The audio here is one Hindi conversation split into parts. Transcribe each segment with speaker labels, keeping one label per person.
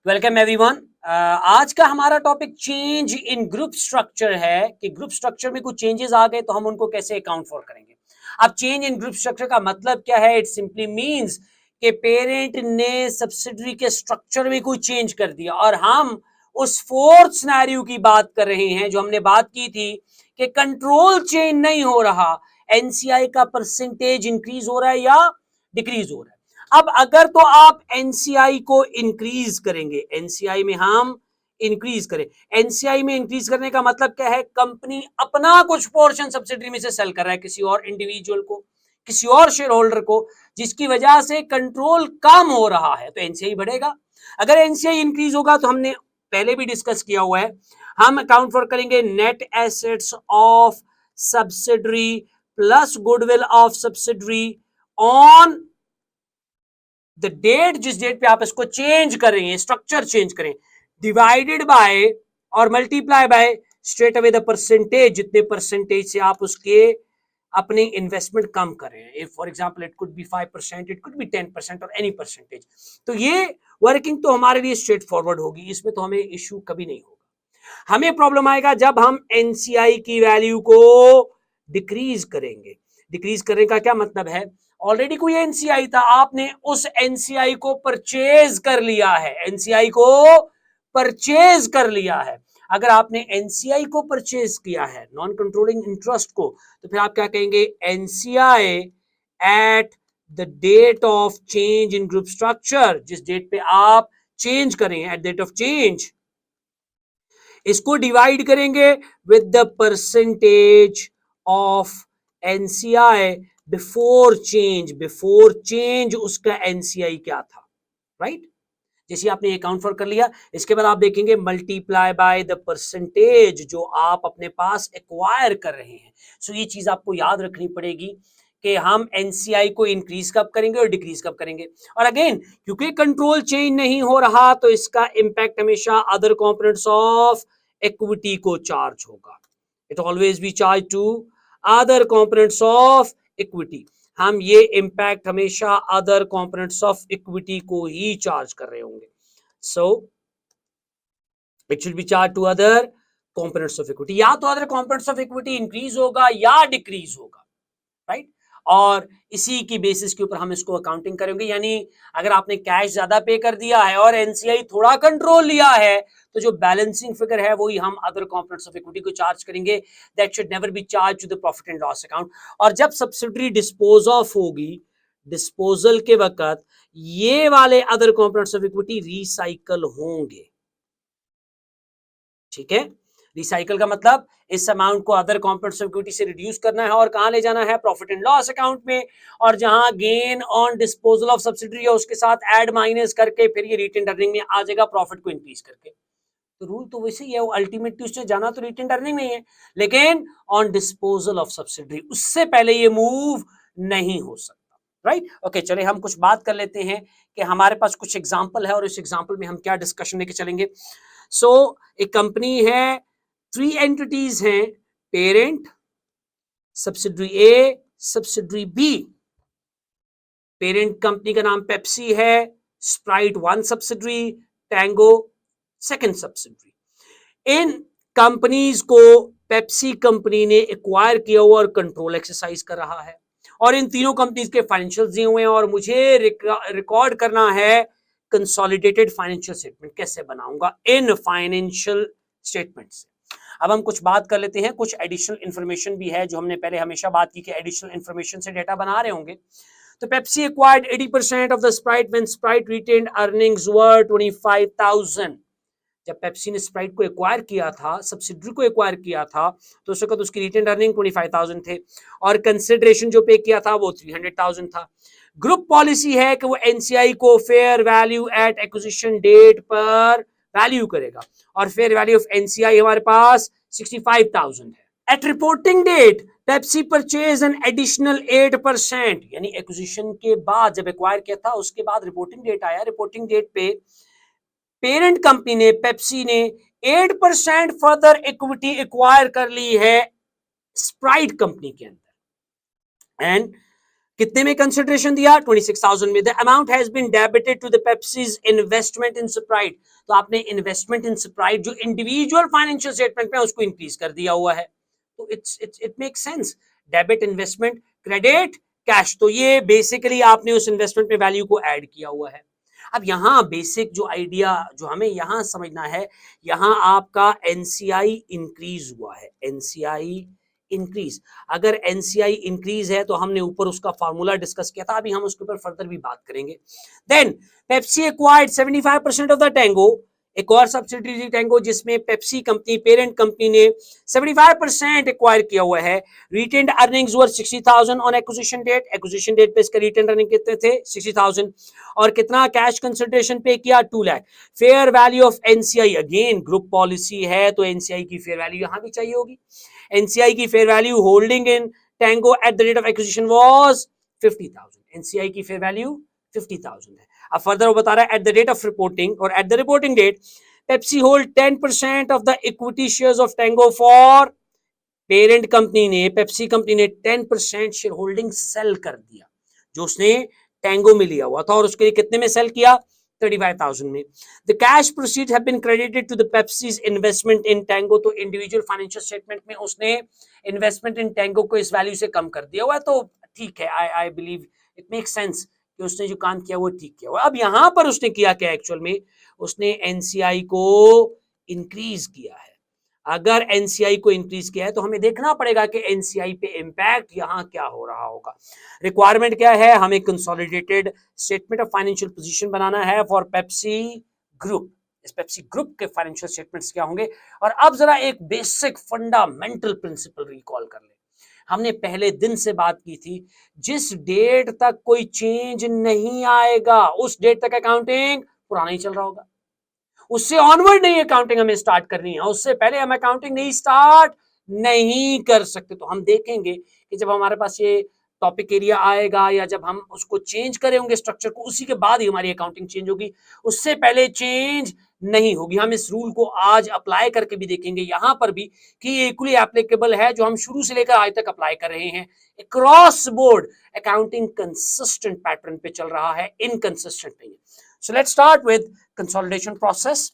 Speaker 1: Welcome everyone. आज का हमारा topic change in group structure है कि ग्रुप स्ट्रक्चर में कुछ चेंजेस आ गए तो हम उनको कैसे अकाउंट फॉर करेंगे। अब चेंज इन ग्रुप स्ट्रक्चर का मतलब क्या है? इट सिंपली मींस कि पेरेंट ने सब्सिडरी के स्ट्रक्चर में कोई चेंज कर दिया और हम उस फोर्थ सिनेरियो की बात कर रहे हैं जो हमने बात की थी कि कंट्रोल चेंज नहीं हो रहा, एनसीआई का परसेंटेज इंक्रीज हो रहा है या डिक्रीज हो रहा है। अब अगर तो आप एनसीआई को इंक्रीज करेंगे, एनसीआई में हम इंक्रीज करें, एनसीआई में इंक्रीज करने का मतलब क्या है? कंपनी अपना कुछ पोर्शन सब्सिडरी में से सेल कर रहा है किसी और इंडिविजुअल को, किसी और शेयर होल्डर को, जिसकी वजह से कंट्रोल कम हो रहा है, तो एनसीआई बढ़ेगा। अगर एनसीआई इंक्रीज होगा तो हमने पहले भी डिस्कस किया हुआ है, हम अकाउंट फॉर करेंगे net assets of subsidiary plus goodwill of subsidiary on the date, जिस डेट पे आप इसको चेंज कर रहे हैं, स्ट्रक्चर चेंज करें, डिवाइडेड बाय और multiply by straight away the percentage, जितने परसेंटेज से आप उसके अपनी इन्वेस्टमेंट कम कर रहे हैं। If for example it could be 5%, it could be 10% और एनी परसेंटेज। तो ये वर्किंग तो हमारे लिए स्ट्रेट फॉरवर्ड होगी, इसमें तो हमें इश्यू कभी नहीं होगा। हमें प्रॉब्लम आएगा जब हम एनसीआई की वैल्यू को डिक्रीज करेंगे। डिक्रीज करने का क्या मतलब है? ऑलरेडी कोई एनसीआई था, आपने उस एनसीआई को परचेज कर लिया है, एनसीआई को परचेज कर लिया है। अगर आपने एनसीआई को परचेज किया है, नॉन कंट्रोलिंग इंटरेस्ट को, तो फिर आप क्या कहेंगे? NCI at the date of change in group structure, जिस डेट पे आप चेंज करें, एट डेट ऑफ चेंज, इसको डिवाइड करेंगे with the percentage of NCI before change. Before change उसका एनसीआई क्या था, राइट? जैसे आपने अकाउंट फॉर कर लिया, इसके बाद आप देखेंगे मल्टीप्लाई बाय द परसेंटेज जो आप अपने पास एक्वायर कर रहे हैं। सो ये चीज आपको याद रखनी पड़ेगी कि हम एनसीआई को इंक्रीज कब करेंगे और डिक्रीज कब करेंगे। और अगेन, क्योंकि कंट्रोल चेंज नहीं हो रहा, तो इसका इंपैक्ट हमेशा अदर कंपोनेंट्स ऑफ इक्विटी को चार्ज होगा। It always be charge to other components of equity. हम ये इंपैक्ट हमेशा अदर कंपोनेंट्स ऑफ इक्विटी को ही चार्ज कर रहे होंगे। So it should be charge to other components of equity. या तो other components of equity increase होगा या डिक्रीज होगा, राइट? और इसी की बेसिस के ऊपर हम इसको अकाउंटिंग करेंगे। यानी अगर आपने कैश ज्यादा पे कर दिया है और एनसीआई थोड़ा कंट्रोल लिया है, तो जो बैलेंसिंग फिगर है वही हम अदर कंपोनेंट्स ऑफ इक्विटी को चार्ज करेंगे। That should never be charge to the profit and loss account. और जब सब्सिडरी डिस्पोज ऑफ होगी, डिस्पोजल के वक्त ये वाले other components of equity recycle होंगे। ठीक है? रिसाइकल का मतलब इस अमाउंट को अदर कंपोनेंट्स ऑफ इक्विटी से रिड्यूस करना है और कहां ले जाना है? प्रॉफिट एंड लॉस अकाउंट में। और जहां gain on disposal of subsidiary है उसके साथ ऐड माइनस करके फिर ये रिटेन्ड अर्निंग में आ जाएगा, प्रॉफिट को इंक्रीज करके। तो रूल तो वैसे ही है, वो अल्टीमेटली उससे जाना तो रिटेन्ड अर्निंग में ही है, लेकिन ऑन डिस्पोजल ऑफ सब्सिडरी उससे पहले ये मूव नहीं हो सकता, राइट? ओके, चले हम कुछ बात कर लेते हैं कि हमारे पास कुछ एग्जांपल है और इस एग्जांपल में हम क्या डिस्कशन लेके चलेंगे। सो एक कंपनी है, 3 एंटिटीज हैं, parent, subsidiary A, subsidiary B. Parent company का नाम पेप्सी है, Sprite 1 subsidiary, Tango second subsidiary. इन कंपनीज को पेप्सी कंपनी ने एक्वायर किया हुआ और कंट्रोल एक्सरसाइज कर रहा है। और इन तीनों कंपनीज के फाइनेंशियल दिए हुए हैं और मुझे रिकॉर्ड करना है कंसोलिडेटेड फाइनेंशियल स्टेटमेंट कैसे बनाऊंगा इन फाइनेंशियल स्टेटमेंट से। अब हम कुछ बात कर लेते हैं, कुछ एडिशनल इंफॉर्मेशन भी है जो हमने पहले हमेशा बात की कि एडिशनल इंफॉर्मेशन से डेटा बना रहे होंगे। तो Pepsi acquired 80% of the Sprite when Sprite retained earnings were 25,000। जब पेप्सी ने स्प्राइट को एक्वायर किया था, सब्सिडरी को एक्वायर किया था, तो उस वक्त उसकी रिटेन्ड अर्निंग 25,000 थे और कंसिडरेशन जो पे किया था वो 300,000 था। ग्रुप पॉलिसी है कि वो एनसीआई को fair value at acquisition date पर वैल्यू करेगा और फेयर वैल्यू ऑफ एनसीआई हमारे पास 65,000 है। At reporting date Pepsi purchase an additional 8%, यानी एक्विजिशन के बाद जब एक्वायर किया था उसके बाद रिपोर्टिंग डेट आया, रिपोर्टिंग डेट पे पेरेंट कंपनी ने, पेप्सी ने 8% फर्दर इक्विटी एक्वायर कर ली है स्प्राइट कंपनी के अंदर। एंड कितने में कंसिडरेशन दिया? 26,000 में। The amount has been debited to the Pepsi's investment in Sprite. तो आपने इन्वेस्टमेंट इन स्प्राइट जो इंडिविजुअल फाइनेंशियल स्टेटमेंट में उसको इंक्रीज कर दिया हुआ है। तो it make sense. Debit investment, credit cash, तो ये बेसिकली आपने उस इन्वेस्टमेंट में वैल्यू को ऐड किया हुआ है। अब यहाँ बेसिक जो आइडिया जो हमें यहाँ समझना है, यहाँ आपका एनसीआई इंक्रीज हुआ है, एनसीआई इंक्रीज। अगर एनसीआई इंक्रीज है तो हमने ऊपर उसका फार्मूला डिस्कस किया था, अभी हम उसके ऊपर फर्दर भी बात करेंगे। Then Pepsi acquired 75% of the Tango, एक और सब्सिडरी टैंगो जिसमें पेप्सी कंपनी पेरेंट कंपनी ने 75% एक्वायर किया हुआ है। Retained earnings were 60,000 on acquisition date, acquisition date पे इसका रिटेन्ड अर्निंग कितने थे? 60,000। और कितना कैश कंसिडरेशन पे किया? 2 lakh. Fair value of NCI, again group policy है तो एनसीआई की फेयर वैल्यू यहां भी चाहिए होगी। एनसीआई की fair value holding in Tango at the rate of acquisition was 50,000। NCI की फेयर वैल्यू 50,000 है। अब फर्दर वो बता रहा है at the date of reporting और at the reporting date Pepsi hold 10% of the equity shares of Tango for, parent company ने, पेप्सी कंपनी ने 10% शेयर होल्डिंग सेल कर दिया जो उसने टैंगो में लिया हुआ था, और उसके लिए कितने में सेल किया? 35,000 में। The cash proceeds have been credited to the Pepsi's investment in Tango, तो इंडिविजुअल फाइनेंशियल स्टेटमेंट में उसने इन्वेस्टमेंट इन टैंगो को इस वैल्यू से कम कर दिया हुआ है, तो ठीक है, I believe it make sense कि उसने जो काम किया वो ठीक किया हुआ। अब यहां पर उसने किया क्या? एक्चुअल में उसने एनसीआई को इंक्रीज किया है। अगर एनसीआई को इंक्रीज किया है तो हमें देखना पड़ेगा कि एनसीआई पे इंपैक्ट यहां क्या हो रहा होगा। रिक्वायरमेंट क्या है? हमें consolidated statement of financial position बनाना है फॉर पेप्सी ग्रुप। इस पेप्सी ग्रुप के फाइनेंशियल स्टेटमेंट्स क्या होंगे? और अब जरा एक बेसिक फंडामेंटल प्रिंसिपल रिकॉल कर ले। हमने पहले दिन से बात की थी, जिस डेट तक कोई चेंज नहीं आएगा उस डेट तक अकाउंटिंग पुराना ही चल रहा होगा। उससे ऑनवर्ड नहीं अकाउंटिंग हमें स्टार्ट करनी है, उससे पहले हम अकाउंटिंग नहीं स्टार्ट नहीं कर सकते। तो हम देखेंगे कि जब हमारे पास ये टॉपिक एरिया आएगा या जब हम उसको चेंज करेंगे स्ट्रक्चर को, उसी के बाद ही हमारी अकाउंटिंग चेंज होगी, उससे पहले चेंज नहीं होगी। हम इस रूल को आज अप्लाई करके भी देखेंगे यहां पर भी कि ये इक्वली एप्लीकेबल है, जो हम शुरू से लेकर आज तक अप्लाई कर रहे हैं। Cross board accounting consistent pattern पे चल रहा है, इनकंसिस्टेंट नहीं है। So let's start with consolidation process.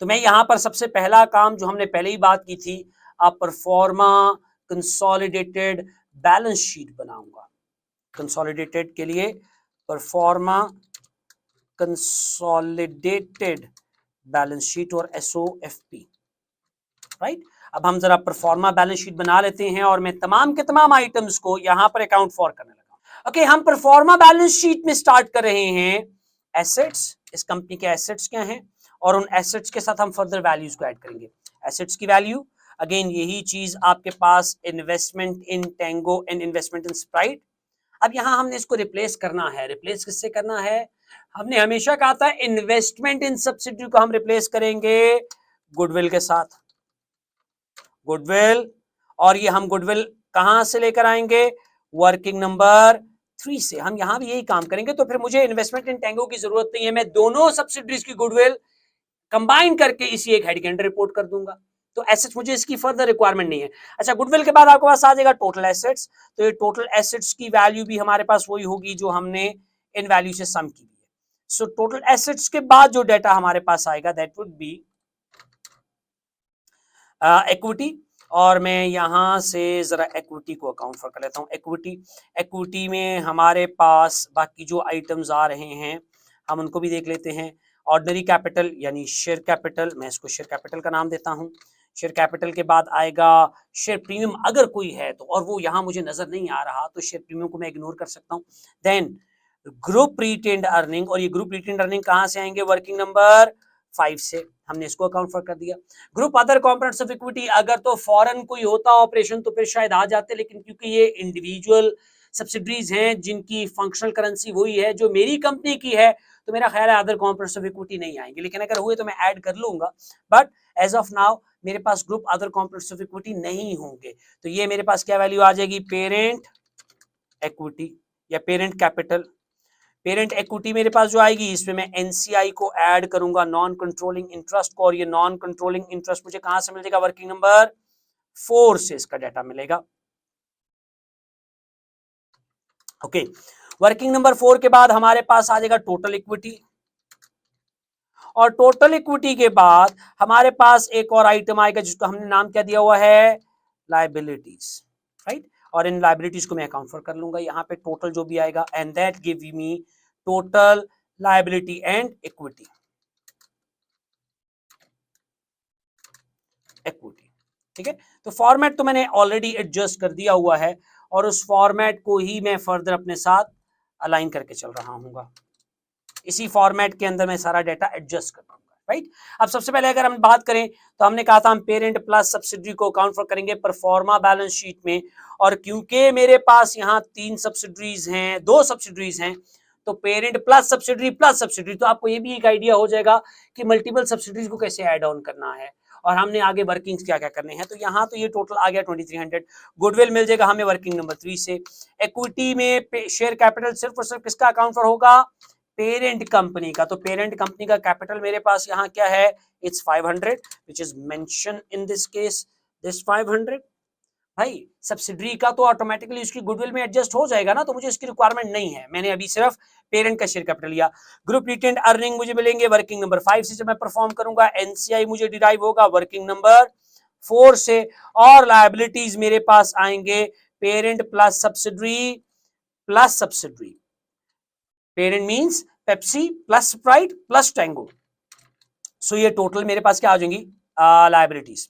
Speaker 1: तो मैं यहां पर सबसे पहला काम जो हमने पहले ही बात की थी, आप परफॉर्मा कंसोलिडेटेड बैलेंस शीट बनाऊंगा। कंसोलिडेटेड के लिए परफॉर्मा कंसोलिडेटेड बैलेंस शीट और एसओएफपी, राइट। अब हम जरा परफॉर्मा बैलेंस शीट बना लेते हैं और मैं तमाम के तमाम आइटम्स को यहां पर अकाउंट फॉर करने लगा। ओके, हम परफॉर्मा बैलेंस शीट में स्टार्ट कर रहे हैं एसेट्स, इस कंपनी के एसेट्स क्या हैं, और उन एसेट्स के साथ हम फर्दर वैल्यूज को ऐड करेंगे। एसेट्स की वैल्यू अगेन यही चीज आपके पास, investment in Tango and investment in Sprite. अब यहां हमने इसको रिप्लेस करना है। रिप्लेस किससे करना है? हमने हमेशा कहा था इन्वेस्टमेंट इन सब्सिडी को हम रिप्लेस करेंगे गुडविल के साथ, गुडविल। और ये हम गुडविल कहां से लेकर आएंगे? वर्किंग नंबर 3 से। हम यहां भी यही काम करेंगे, तो फिर मुझे इन्वेस्टमेंट इन टैंगो की जरूरत नहीं है, मैं दोनों सब्सिडीज की गुडविल कंबाइन करके इसी एक हेड के अंडर रिपोर्ट कर दूंगा। तो एसेट्स मुझे इसकी फर्दर रिक्वायरमेंट नहीं है। अच्छा, गुडविल के बाद आपके पास आ जाएगा टोटल एसेट्स। तो ये टोटल एसेट्स की वैल्यू भी हमारे पास वही होगी जो हमने इन वैल्यू से सम की है। सो टोटल एसेट्स के बाद जो डेटा हमारे पास आएगा दैट वुड बी इक्विटी। और मैं यहां से जरा इक्विटी को अकाउंट फॉर कर लेता हूं। इक्विटी में हमारे पास बाकी जो आइटम्स आ रहे हैं हम उनको भी देख लेते हैं। ऑर्डिनरी कैपिटल यानी शेयर कैपिटल, मैं इसको शेयर कैपिटल का नाम देता हूं। शेयर कैपिटल के बाद आएगा शेयर प्रीमियम अगर कोई है तो, और वो यहां मुझे नजर नहीं आ रहा, तो शेयर प्रीमियम को मैं इग्नोर कर सकता हूं। देन ग्रुप रिटेन्ड अर्निंग, और ये ग्रुप रिटेन्ड अर्निंग कहां से आएंगे? वर्किंग नंबर 5 से। हमने इसको अकाउंट फॉर कर दिया। Group other components of equity, अगर तो फॉरेन कोई होता ऑपरेशन तो फिर शायद आ जाते, लेकिन क्योंकि ये इंडिविजुअल सब्सिडरीज हैं जिनकी फंक्शनल करेंसी वही है जो मेरी कंपनी की है, तो मेरा ख्याल है अदर कंपोनेंट्स ऑफ इक्विटी नहीं आएंगे, लेकिन अगर हुए तो मैं ऐड कर लूंगा। बट एज ऑफ नाउ मेरे पास group other components of equity नहीं होंगे। तो ये मेरे पास क्या वैल्यू आ जाएगी? पेरेंट इक्विटी या पेरेंट कैपिटल। पेरेंट इक्विटी मेरे पास जो आएगी इसमें मैं एनसीआई को ऐड करूंगा, नॉन कंट्रोलिंग इंटरेस्ट को, और ये नॉन कंट्रोलिंग इंटरेस्ट मुझे कहां से मिलेगा? वर्किंग नंबर 4 से इसका डाटा मिलेगा। ओके, वर्किंग नंबर 4 के बाद हमारे पास आ जाएगा टोटल इक्विटी, और टोटल इक्विटी के बाद हमारे पास एक और आइटम आएगा जिसको हमने नाम क्या दिया हुआ है, लायबिलिटीज, राइट। और इन लायबिलिटीज को मैं अकाउंट फॉर कर लूंगा यहाँ पे, टोटल जो भी आएगा, and that give me total liability and equity, equity, ठीक है। तो फॉर्मेट तो मैंने ऑलरेडी एडजस्ट कर दिया हुआ है, और उस फॉर्मेट को ही मैं फर्दर अपने साथ अलाइन करके चल रहा हूँ। इसी फॉर्मेट के अंदर मैं सारा डाटा एडजस्ट कर पाऊंगा, राइट। अब सबसे पहले अगर हम बात करें तो हमने कहा था हम पेरेंट प्लस सब्सिडरी को अकाउंट फॉर करेंगे परफॉर्मा बैलेंस शीट में, और क्योंकि मेरे पास यहाँ 3 सब्सिडरीज हैं, 2 सब्सिडरीज हैं, तो पेरेंट प्लस सब्सिडरी, तो आपको ये भी एक आइडिया हो जाएगा कि मल्टीपल सब्सिडरीज को कैसे ऐड ऑन करना है, और हमने आगे वर्किंग्स क्या क्या करने हैं। तो यहाँ तो ये टोटल आ गया 2300, गुडविल मिल जाएगा हमें वर्किंग नंबर 3 से। इक्विटी में शेयर कैपिटल सिर्फ और सिर्फ किसका अकाउंट फॉर होगा, पेरेंट कंपनी का। तो पेरेंट कंपनी का कैपिटल मेरे पास यहाँ क्या है, it's 500 which is mention in this case, this 500। भाई सब्सिडरी का तो ऑटोमेटिकली उसकी गुडविल में एडजस्ट हो जाएगा ना, तो मुझे इसकी रिक्वायरमेंट नहीं है, मैंने अभी सिर्फ पेरेंट का शेयर कैपिटल लिया। ग्रुप रिटेंड अर्निंग मुझे मिलेंगे वर्किंग नंबर 5 से जब मैं परफॉर्म करूंगा, एनसीआई मुझे डिराइव होगा वर्किंग नंबर 4 से, और लायबिलिटीज मेरे पास आएंगे parent plus subsidiary, parent means Pepsi plus Sprite plus Tango. So ये टोटल मेरे पास क्या आ जाएंगी, लायबिलिटीज।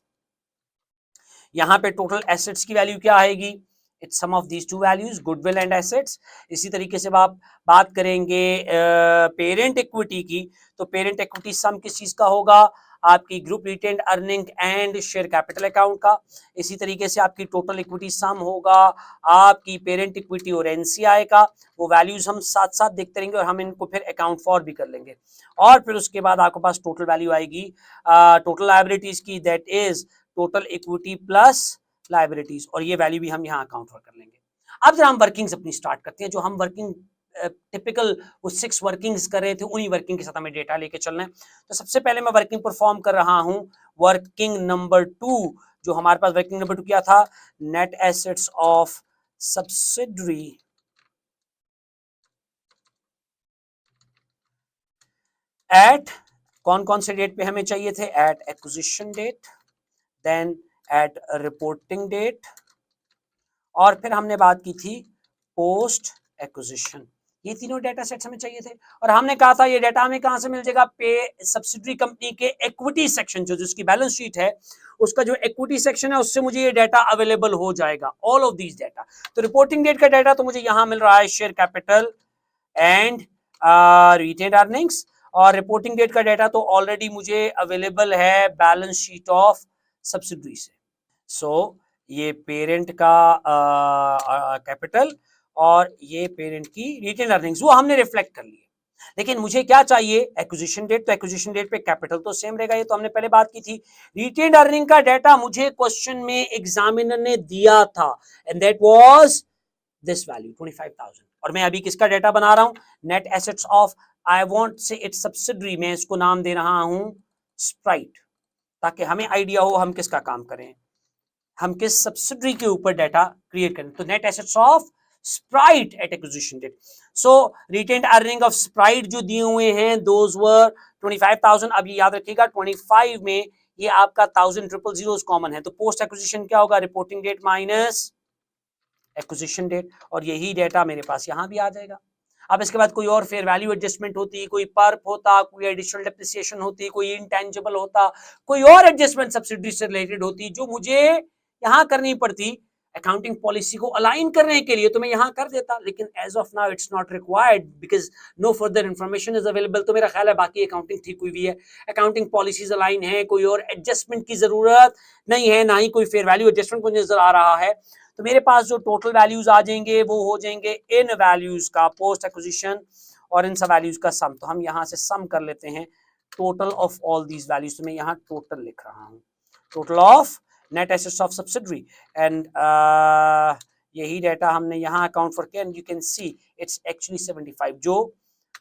Speaker 1: यहां पे टोटल एसेट्स की वैल्यू क्या आएगी, it's sum of these two values, goodwill and assets. इसी तरीके से आप बात करेंगे पेरेंट इक्विटी की, तो पेरेंट इक्विटी सम किस चीज का होगा, आपकी group retained earning and share capital account का। इसी तरीके से आपकी टोटल इक्विटी सम होगा आपकी पेरेंट इक्विटी और एनसीआई का। वो वैल्यूज हम साथ साथ देखते रहेंगे और हम इनको फिर अकाउंट फॉर भी कर लेंगे, और फिर उसके बाद आपके पास टोटल वैल्यू आएगी टोटल लायबिलिटीज की, that is total equity plus liabilities, और ये वैल्यू भी हम यहाँ अकाउंट फॉर कर लेंगे। अब जरा हम वर्किंग्स अपनी स्टार्ट करते हैं, जो हम वर्किंग टिपिकल वो 6 वर्किंग्स कर रहे थे उन्हीं वर्किंग के साथ हमें डेटा लेके चलना है। तो सबसे पहले मैं वर्किंग परफॉर्म कर रहा हूं वर्किंग नंबर 2। जो हमारे पास वर्किंग नंबर 2 क्या था, net assets of subsidiary at, कौन कौन से डेट पे हमें चाहिए थे, at acquisition date, then at reporting date, और फिर हमने बात की थी पोस्ट एक्विजिशन। ये तीनों डेटा सेट्स हमें चाहिए थे, और हमने कहा था ये डेटा हमें कहां से मिल जाएगा, पे सब्सिडरी कंपनी के इक्विटी सेक्शन, जो जिसकी बैलेंस शीट है उसका जो इक्विटी सेक्शन है उससे मुझे ये डेटा अवेलेबल हो जाएगा, ऑल ऑफ दीज डेटा। तो रिपोर्टिंग डेट का डेटा तो मुझे यहां मिल रहा है share capital and retained earnings, और रिपोर्टिंग डेट का डेटा तो ऑलरेडी मुझे अवेलेबल है बैलेंस शीट ऑफ सब्सिडरी से। सो ये पेरेंट का कैपिटल और ये पेरेंट की रिटेन अर्निंग्स वो हमने रिफ्लेक्ट कर लिए। लेकिन मुझे क्या चाहिए, एक्विजिशन डेट, तो एक्विजिशन डेट पे कैपिटल तो सेम रहेगा, ये तो हमने पहले बात की थी। रिटेन अर्निंग का डेटा मुझे क्वेश्चन में एग्जामिनर ने दिया था, and that was this value 25,000, और मैं अभी किसका डेटा बना रहा हूं, net assets of, I want say it's subsidiary, मैं इसको नाम दे रहा हूं स्प्राइट, ताकि हमें आइडिया हो हम किसका काम करें, हम किस सब्सिडरी के ऊपर डाटा क्रिएट करें। तो net assets of Sprite at acquisition date. So retained earning of Sprite जो दिए हुए हैं दोज वर 25,000। अब ये याद रखिएगा 25 में ये आपका 1000 कॉमन है, तो पोस्ट एक्विजिशन क्या होगा, reporting date minus acquisition date, और यही डेटा मेरे पास यहां भी आ जाएगा। अब इसके बाद कोई और फेयर वैल्यू एडजस्टमेंट होती, कोई पर्प होता, कोई एडिशनल डेप्रिसिएशन होती, कोई इंटेंजिबल होता, कोई और एडजस्टमेंट सब्सिडी से रिलेटेड होती जो मुझे यहां करनी पड़ती अकाउंटिंग पॉलिसी को अलाइन करने के लिए, तो मैं यहां कर देता। लेकिन as of now it's not required because no further information is available. तो मेरा ख्याल है बाकी अकाउंटिंग ठीक हुई है, अकाउंटिंग पॉलिसीज अलाइन है, कोई और एडजस्टमेंट की जरूरत नहीं है, ना ही कोई फेयर वैल्यू एडजस्टमेंट मुझे नजर आ रहा है। तो मेरे पास जो टोटल वैल्यूज आ जाएंगे वो हो जाएंगे इन वैल्यूज का पोस्ट एक्विजिशन और इन सब वैल्यूज का सम। तो हम यहां से सम कर लेते हैं total of all these values. तो मैं यहां टोटल लिख रहा हूं, total of net assets of subsidiary, and यही डाटा हमने यहां अकाउंट फॉर किया, and you can see it's actually 75, जो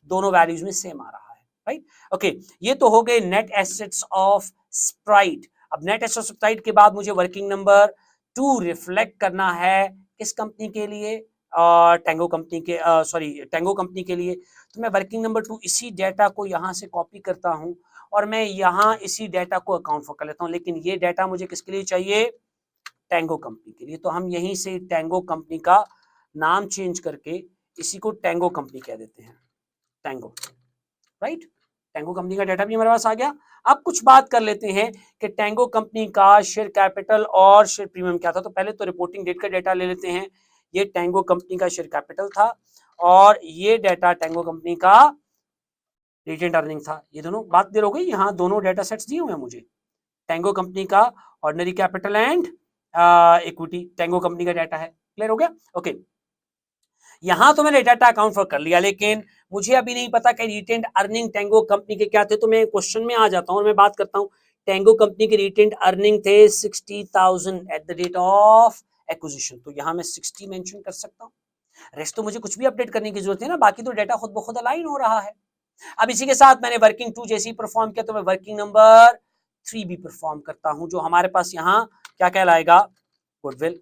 Speaker 1: दोनों वैल्यूज में सेम आ रहा है, राइट। ओके, ये तो हो गए नेट एसेट्स ऑफ स्प्राइट। अब नेट एसेट्स ऑफ स्प्राइट के बाद मुझे वर्किंग नंबर 2 रिफ्लेक्ट करना है किस कंपनी के लिए, टेंगो कंपनी के टेंगो कंपनी के लिए। तो मैं वर्किंग नंबर 2 इसी डेटा को यहाँ से कॉपी करता हूँ और मैं यहाँ इसी डेटा को अकाउंट फॉर कर लेता हूँ, लेकिन ये डेटा मुझे किसके लिए चाहिए, टेंगो कंपनी के लिए। तो हम यहीं से टेंगो कंपनी का नाम चेंज करके इसी को टेंगो कंपनी कह देते हैं, टेंगो, राइट। टेंगो कंपनी का डेटा भी हमारे पास आ गया। अब कुछ बात कर लेते हैं कि टेंगो कंपनी का शेयर कैपिटल और शेयर प्रीमियम क्या था। तो पहले तो रिपोर्टिंग डेट का डेटा ले लेते हैं। ये टेंगो कंपनी का शेयर कैपिटल था और ये डेटा टेंगो कंपनी का रिटेंड अर्निंग था। ये दोनों बात क्लियर हो गई। यहाँ दोनों डेटा सेट्स दिए हुए हैं मुझे, टेंगो कंपनी का ordinary capital and equity, Tengo company का डाटा है। क्लियर हो गया, ओके। यहां तो मैंने डाटा अकाउंट फॉर कर लिया, लेकिन मुझे अभी नहीं पता कि रिटेंड अर्निंग टेंगो कंपनी के क्या थे। तो मैं क्वेश्चन में आ जाता हूं और मैं बात करता हूं, टेंगो कंपनी के रिटेंड अर्निंग थे 60,000 at the date of acquisition. तो यहां मैं 60 मेंशन कर सकता हूं। रेस्ट तो मुझे कुछ भी अपडेट करने की जरूरत है ना, बाकी तो डाटा खुद ब खुद अलाइन हो रहा है। अब इसी के साथ मैंने वर्किंग 2 जैसी परफॉर्म किया, तो मैं वर्किंग नंबर 3 भी परफॉर्म करता हूं, जो हमारे पास यहाँ क्या कहलाएगा, गुडविल।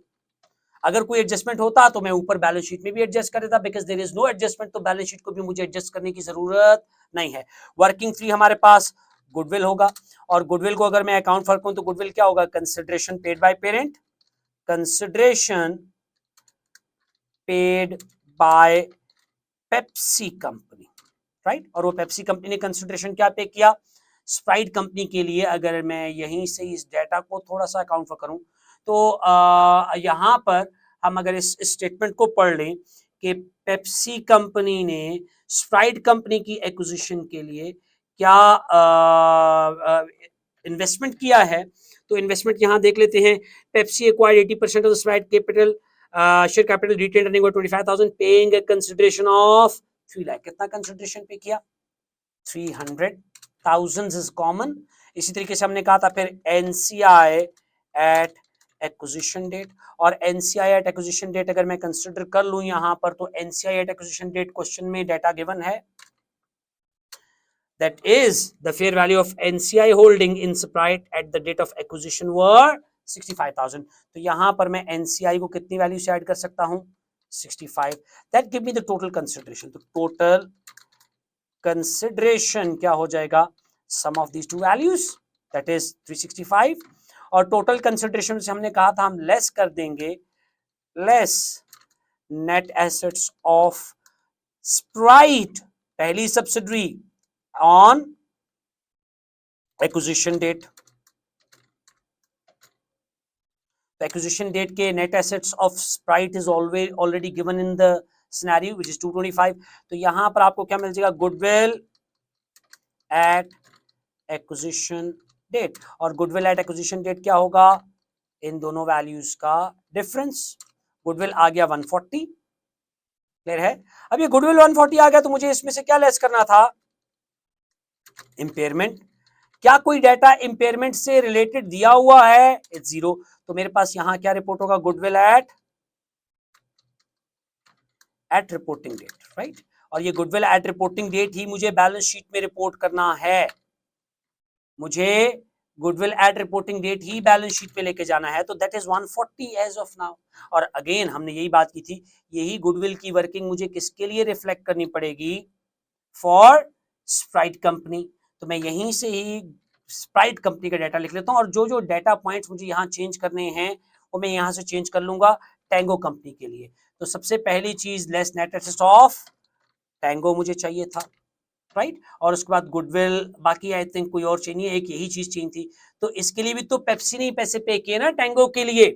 Speaker 1: अगर कोई एडजस्टमेंट होता तो मैं ऊपर बैलेंस शीट में भी एडजस्ट कर देता, because there is no adjustment, तो बैलेंस शीट को भी मुझे एडजस्ट करने की जरूरत नहीं है। वर्किंग 3 हमारे पास गुडविल होगा, और गुडविल को अगर मैं अकाउंट फॉर करूं तो गुडविल क्या होगा, consideration paid by parent, consideration paid by Pepsi company, right. और वो पेप्सी कंपनी ने कंसिडरेशन क्या पे किया, स्प्राइट कंपनी के लिए। अगर मैं यहीं से इस डेटा को थोड़ा सा अकाउंट फॉर करूं तो यहां पर हम अगर इस स्टेटमेंट को पढ़ लें कि पेप्सी कंपनी ने स्प्राइट कंपनी की एक्विजिशन के लिए क्या इन्वेस्टमेंट किया है, तो इन्वेस्टमेंट यहां देख लेते हैं। Pepsi acquired 80% of the Sprite capital share capital retain earning 25,000 paying a consideration of 3 lakh. कितना कंसिडरेशन पे किया, 300,000 इज कॉमन। इसी तरीके से हमने कहा था फिर एनसीआई एट एक्विजिशन डेट, और एनसीआई एट एक्विजिशन डेट अगर मैं कंसिडर कर लूं यहां पर, तो NCI at acquisition date question में डेटा गिवन है, that is the fair value of NCI holding in Sprite at the date of acquisition were 65,000। तो यहां पर मैं NCI को कितनी वैल्यू से ऐड कर सकता हूं, 65। that give me the total consideration। तो total consideration क्या हो जाएगा, sum of these two values, that is 365। और total consideration से हमने कहा था हम लेस कर देंगे, less net assets of Sprite पहली subsidiary on acquisition date। The acquisition date के net assets of Sprite is already given in the scenario which is 225। तो यहां पर आपको क्या मिल जाएगा, goodwill at acquisition date। और goodwill at acquisition date क्या होगा, इन दोनों वैल्यूज का डिफरेंस। goodwill आ गया 140, क्लियर है। अब ये goodwill 140 आ गया, तो मुझे इसमें से क्या लेस करना था, इंपेयरमेंट। क्या कोई डाटा इंपेयरमेंट से रिलेटेड दिया हुआ है, इट्स 0। तो मेरे पास यहां क्या रिपोर्ट होगा, goodwill at reporting date, right. और ये गुडविल एट रिपोर्टिंग डेट ही मुझे बैलेंस शीट में रिपोर्ट करना है, मुझे गुडविल एट रिपोर्टिंग डेट ही बैलेंस शीट पे लेके जाना है। तो that is 140 as of now. और अगेन हमने यही बात की थी, यही गुडविल की वर्किंग मुझे किसके लिए रिफ्लेक्ट करनी पड़ेगी, फॉर स्प्राइट कंपनी। तो मैं यहीं से ही स्प्राइट कंपनी का डाटा लिख लेता हूं, और जो जो डाटा पॉइंट्स मुझे यहाँ चेंज करने हैं वो मैं यहाँ से चेंज कर लूंगा टेंगो कंपनी के लिए। तो सबसे पहली चीज less net assets of Tengo मुझे चाहिए था, राइट। और उसके बाद गुडविल, बाकी आई थिंक कोई और चाहिए, एक यही चीज चाहिए थी। तो इसके लिए भी तो पेप्सी ने पैसे पे किए ना टेंगो के लिए।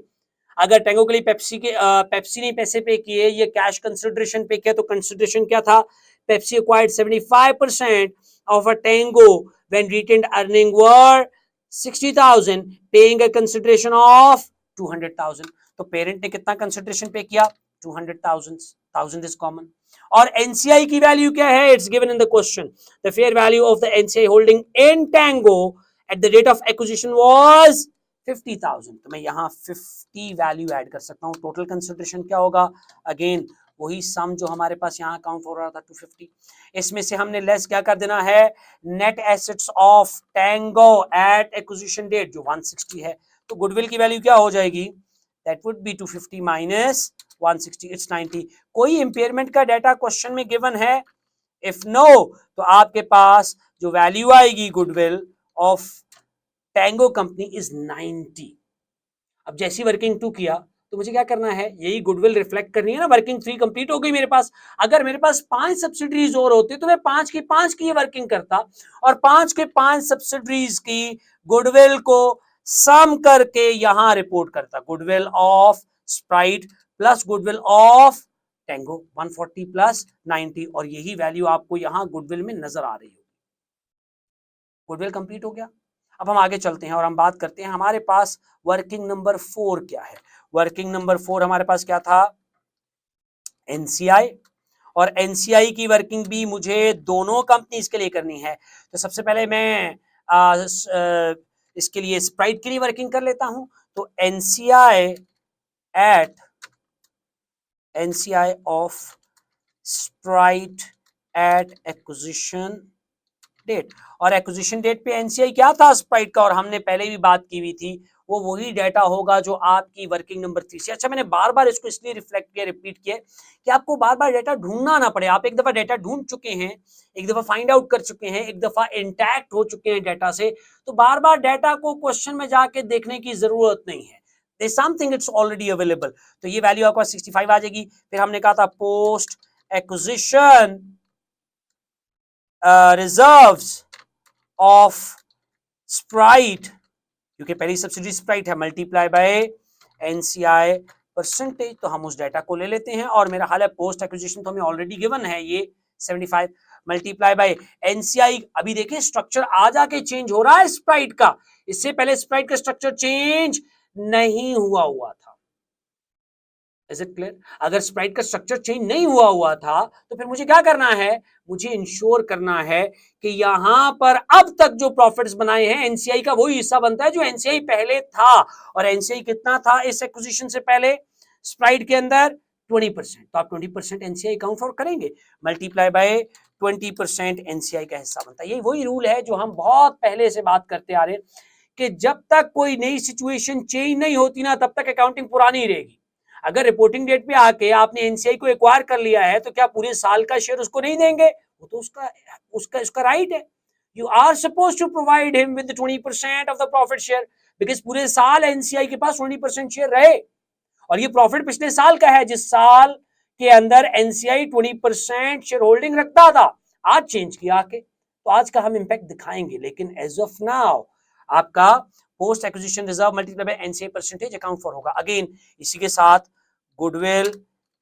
Speaker 1: अगर टेंगो के लिए पेप्सी ने पैसे पे किए, ये कैश कंसिडरेशन पे किया, तो कंसिडरेशन क्या था, Pepsi acquired 75% of a Tango when retained earning were 60,000, paying a consideration of 200,000। तो पेरेंट ने कितना कंसिडरेशन पे किया, 200,000, 1000 is common। और एनसीआई की वैल्यू क्या है, it's given in the question, the fair value of the NCI holding in Tango at the date of acquisition was 50,000। तो मैं यहाँ 50 वैल्यू ऐड कर सकता हूँ। टोटल कंसिडरेशन क्या होगा, अगेन वही सम जो हमारे पास यहाँ काउंट हो रहा था 250। इसमें से हमने लेस क्या कर देना है, net assets of Tango at acquisition date जो 160 है। तो गुडविल की वैल्यू क्या हो जाएगी, that would be 250 minus 160, it's 90। कोई इंपेयरमेंट का डाटा क्वेश्चन में गिवन है? इफ नो, तो आपके पास जो वैल्यू आएगी goodwill of tango company is 90। अब जैसी वर्किंग 2 किया तो मुझे क्या करना है, यही गुडविल रिफ्लेक्ट करनी है ना। वर्किंग 3 कंप्लीट हो गई मेरे पास। अगर मेरे पास 5 सब्सिडरीज और होती तो मैं 5 की वर्किंग करता और 5 के 5 सब्सिडरीज की गुडविल को सम करके यहां रिपोर्ट करता। Goodwill of Sprite plus goodwill of tango 140 plus 90, और यही वैल्यू आपको यहां गुडविल में नजर आ रही होगी। गुडविल कंप्लीट हो गया। अब हम आगे चलते हैं और हम बात करते हैं हमारे पास वर्किंग नंबर 4 क्या है। वर्किंग नंबर 4 हमारे पास क्या था? एनसीआई। और एनसीआई की वर्किंग भी मुझे दोनों कंपनीज के लिए करनी है। तो सबसे पहले मैं इसके लिए स्प्राइट के लिए वर्किंग कर लेता हूं। तो NCI of Sprite at acquisition date. और एक्विजिशन डेट पे एनसीआई क्या था स्प्राइट का, और हमने पहले भी बात की हुई थी, वो वही डाटा होगा जो आपकी वर्किंग नंबर 3 से। अच्छा, मैंने बार बार इसको इसलिए रिफ्लेक्ट किया, रिपीट किया कि आपको बार बार डाटा ढूंढना ना पड़े। आप एक दफा डाटा ढूंढ चुके हैं, एक दफा फाइंड आउट कर चुके हैं, एक दफा इंटैक्ट हो चुके हैं डाटा से, तो बार बार डाटा को क्वेश्चन में जाके देखने की जरूरत नहीं है। There's something it's already available। तो ये वैल्यू आपको 65 आ जाएगी। फिर हमने कहा था post acquisition reserves of Sprite, क्योंकि पहली सब्सिडी स्प्राइट है, मल्टीप्लाई बाय एनसीआई परसेंटेज। तो हम उस डाटा को ले लेते हैं और मेरा हाल है पोस्ट एक्विजिशन तो हमें ऑलरेडी गिवन है ये 75 मल्टीप्लाई बाय एनसीआई। अभी देखिए स्ट्रक्चर आज आके चेंज हो रहा है स्प्राइट का, इससे पहले स्प्राइट का स्ट्रक्चर चेंज नहीं हुआ था। Is it clear? अगर स्प्राइट का स्ट्रक्चर चेंज नहीं हुआ था तो फिर मुझे क्या करना है, मुझे इंश्योर करना है कि यहां पर अब तक जो प्रॉफिट्स बनाए हैं एनसीआई का वही हिस्सा बनता है जो एनसीआई पहले था। और एनसीआई कितना था इस एक्विजिशन से पहले स्प्राइट के अंदर? 20%। तो आप 20% एनसीआई काउंट फॉर करेंगे, मल्टीप्लाई बाय 20% एनसीआई का हिस्सा बनता है। ये वही रूल है जो हम बहुत पहले से बात करते आ रहे हैं कि जब तक कोई नई सिचुएशन चेंज नहीं होती ना तब तक अकाउंटिंग पुरानी रहेगी। अगर रिपोर्टिंग डेट पे आके आपने एनसीआई को एक्वायर कर लिया है तो क्या पूरे साल का शेयर उसको नहीं देंगे? वो तो उसका राइट है। You are suppose to provide him with 20% of the profit share, because पूरे साल एनसीआई के पास 20% शेयर रहे। और ये प्रॉफिट पिछले साल का है जिस साल के अंदर एनसीआई 20% शेयर होल्डिंग रखता था। आज चेंज किया आके, तो आज का हम इंपैक्ट दिखाएंगे। लेकिन एज ऑफ नाउ आपका post acquisition reserve multiply by NCI percentage account for होगा। अगेन इसी के साथ goodwill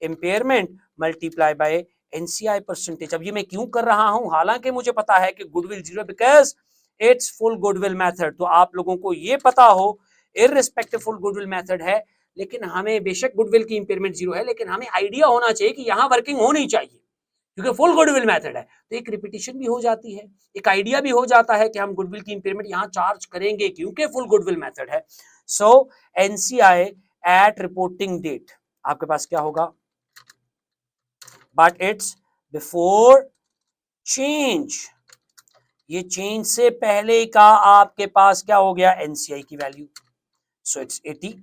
Speaker 1: impairment multiply by NCI percentage. अब ये मैं क्यों कर रहा हूं, हालांकि मुझे पता है कि goodwill zero because it's full goodwill method. तो आप लोगों को ये पता हो इररिस्पेक्टिव फुल गुडविल मेथड है, लेकिन हमें बेशक गुडविल की इंपेयरमेंट जीरो है, लेकिन हमें आइडिया होना चाहिए कि यहां वर्किंग होनी चाहिए क्योंकि फुल गुडविल मेथड है। तो एक रिपीटिशन भी हो जाती है, एक आइडिया भी हो जाता है कि हम गुडविल की इंपेयरमेंट यहां चार्ज करेंगे क्योंकि फुल गुडविल मेथड है। सो एनसीआई एट रिपोर्टिंग डेट आपके पास क्या होगा, बट इट्स बिफोर चेंज। ये चेंज से पहले का आपके पास क्या हो गया, एनसीआई की वैल्यू। So it's 80।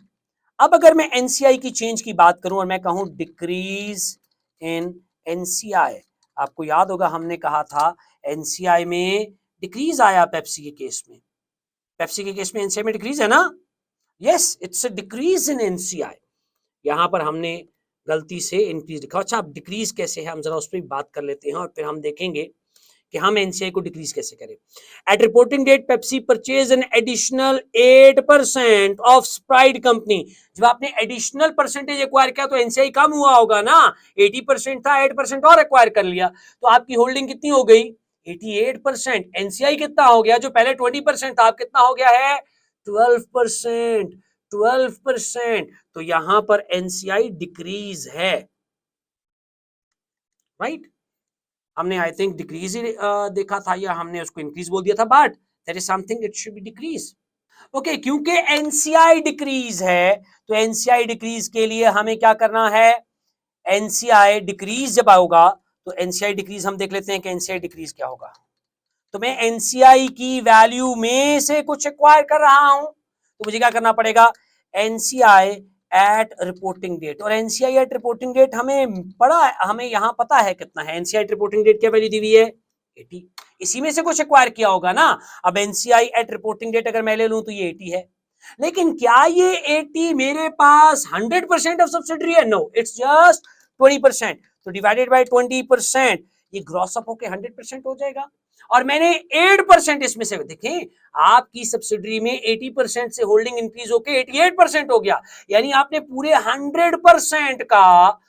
Speaker 1: अब अगर मैं एनसीआई की चेंज की बात करूं और मैं कहूं डिक्रीज इन एनसीआई, आपको याद होगा हमने कहा था एनसीआई में डिक्रीज आया पेप्सी के केस में। पेप्सी के केस में एनसीआई में डिक्रीज है ना? Yes, it's a decrease in NCI. यहां पर हमने गलती से इंक्रीज लिखा। अच्छा, अब डिक्रीज कैसे है हम जरा उस पर बात कर लेते हैं और फिर हम देखेंगे कि हम एनसीआई को डिक्रीज कैसे करें। At reporting date Pepsi purchase an additional 8% of Sprite company. जब आपने एडिशनल परसेंटेज एक्वायर किया तो एनसीआई कम हुआ होगा ना, 80% था, 8% और एक्वायर कर लिया, तो आपकी होल्डिंग कितनी हो गई, 88%। एनसीआई कितना हो गया, जो पहले 20% था, अब कितना हो गया है, 12%। 12%। तो यहां पर एनसीआई डिक्रीज है, राइट? हमने आई थिंक डिक्रीज ही देखा था या हमने उसको इंक्रीज बोल दिया था, but there is something it should be decrease. Okay, क्योंकि एनसीआई डिक्रीज है तो एनसीआई डिक्रीज के लिए हमें क्या करना है, एनसीआई डिक्रीज जब होगा तो एनसीआई डिक्रीज हम देख लेते हैं कि एनसीआई डिक्रीज क्या होगा। तो मैं एनसीआई की वैल्यू में से कुछ एक्वायर कर रहा हूं तो मुझे क्या करना पड़ेगा, एनसीआई एट रिपोर्टिंग डेट, और एनसीआई एट रिपोर्टिंग डेट हमें यहाँ पता है कितना है। एनसीआई एट रिपोर्टिंग डेट क्या वैल्यू दी हुई है 80, इसी में से कुछ एक्वायर किया होगा ना। अब एनसीआई एट रिपोर्टिंग डेट अगर मैं ले लूं तो ये 80 है, लेकिन क्या ये 80 मेरे पास 100% ऑफ सब्सिडरी है? No, it's just 20%। तो डिवाइडेड बाय 20% ये ग्रॉस अप होके 100% हो जाएगा। और मैंने 8% इसमें से, देखें आपकी सब्सिडरी में 80% से होल्डिंग इंक्रीज होके 88% हो गया, यानी आपने पूरे 100% का